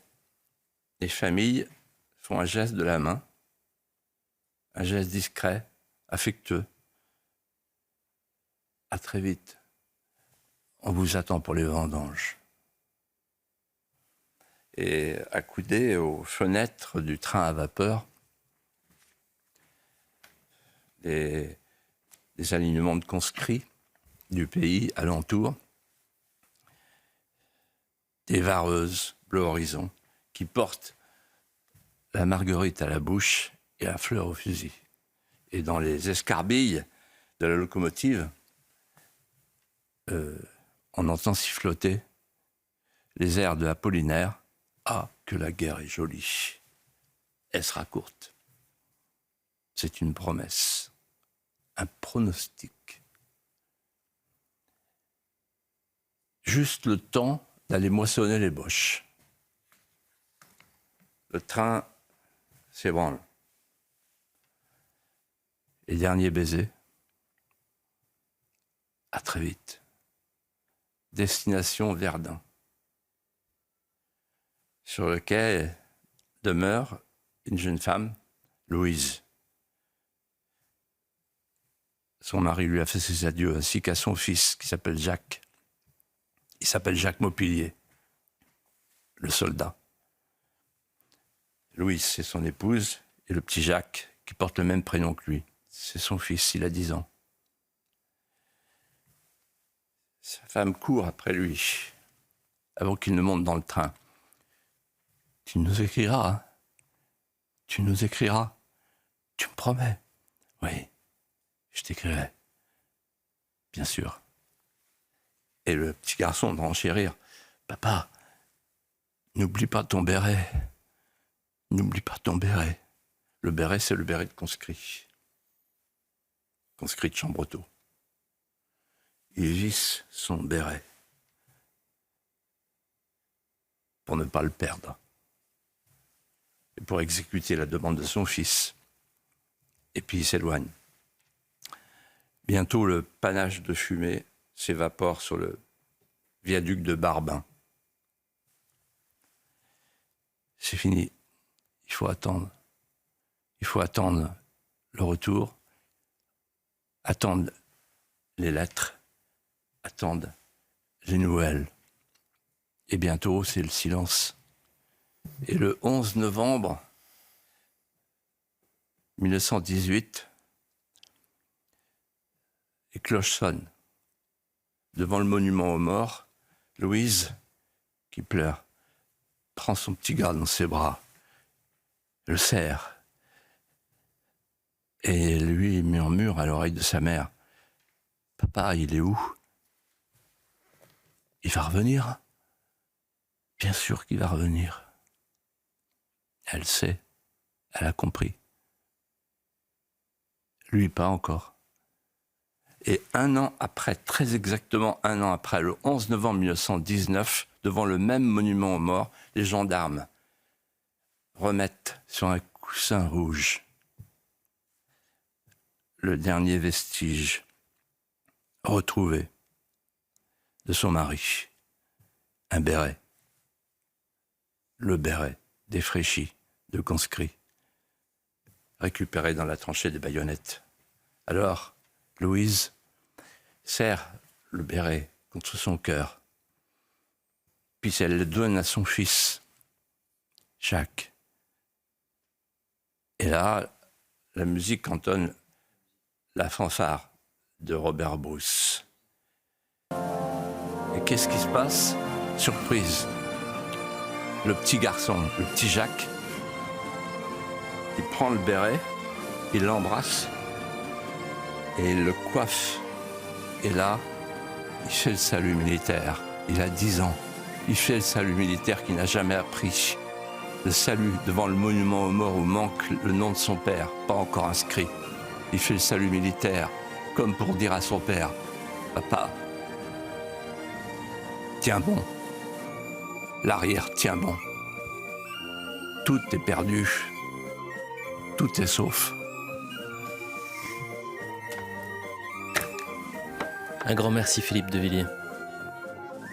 les familles font un geste de la main, un geste discret, affectueux. À très vite. On vous attend pour les vendanges. Et accoudés aux fenêtres du train à vapeur, des alignements de conscrits du pays alentour, des vareuses bleu horizon qui portent la marguerite à la bouche et la fleur au fusil. Et dans les escarbilles de la locomotive, on entend siffloter les airs de Apollinaire. Ah, que la guerre est jolie. Elle sera courte. C'est une promesse, un pronostic. Juste le temps d'aller moissonner les boches. Le train s'ébranle. Les derniers baisers. À très vite. Destination Verdun. Sur le quai demeure une jeune femme, Louise. Son mari lui a fait ses adieux, ainsi qu'à son fils, qui s'appelle Jacques. Il s'appelle Jacques Maupilier, le soldat. Louise, c'est son épouse, et le petit Jacques, qui porte le même prénom que lui. C'est son fils, il a 10 ans. Sa femme court après lui, avant qu'il ne monte dans le train. Tu nous écriras, hein? Tu nous écriras. Tu me promets? Oui, je t'écrirai. Bien sûr. Et le petit garçon de renchérir. Papa, n'oublie pas ton béret. N'oublie pas ton béret. Le béret, c'est le béret de conscrit. Conscrit de Chambretot. Il visse son béret pour ne pas le perdre. Et pour exécuter la demande de son fils. Et puis il s'éloigne. Bientôt, le panache de fumée s'évapore sur le viaduc de Barbin. C'est fini. Il faut attendre. Il faut attendre le retour, attendre les lettres, attendre les nouvelles. Et bientôt, c'est le silence. Et le 11 novembre 1918, les cloches sonnent. Devant le monument aux morts, Louise, qui pleure, prend son petit gars dans ses bras, le serre, et lui murmure à l'oreille de sa mère, « Papa, il est où? Il va revenir? Bien sûr qu'il va revenir. » Elle sait, elle a compris. Lui, pas encore. Et un an après, très exactement un an après, le 11 novembre 1919, devant le même monument aux morts, les gendarmes remettent sur un coussin rouge le dernier vestige retrouvé de son mari, un béret, le béret défraîchi de conscrits, récupéré dans la tranchée des baïonnettes. Alors, Louise serre le béret contre son cœur, puis elle le donne à son fils, Jacques. Et là, la musique entonne la fanfare de Robert Bruce. Et qu'est-ce qui se passe? Surprise. Le petit garçon, le petit Jacques, Il prend le béret, il l'embrasse et il le coiffe. Et là, il fait le salut militaire. Il a 10 ans. Il fait le salut militaire qu'il n'a jamais appris. Le salut devant le monument aux morts où manque le nom de son père, pas encore inscrit. Il fait le salut militaire, comme pour dire à son père, « Papa, tiens bon. L'arrière tient bon. Tout est perdu. Tout est sauf. » Un grand merci Philippe de Villiers.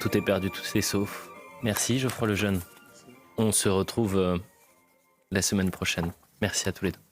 Tout est perdu, tout est sauf. Merci Geoffroy Lejeune. On se retrouve la semaine prochaine. Merci à tous les deux.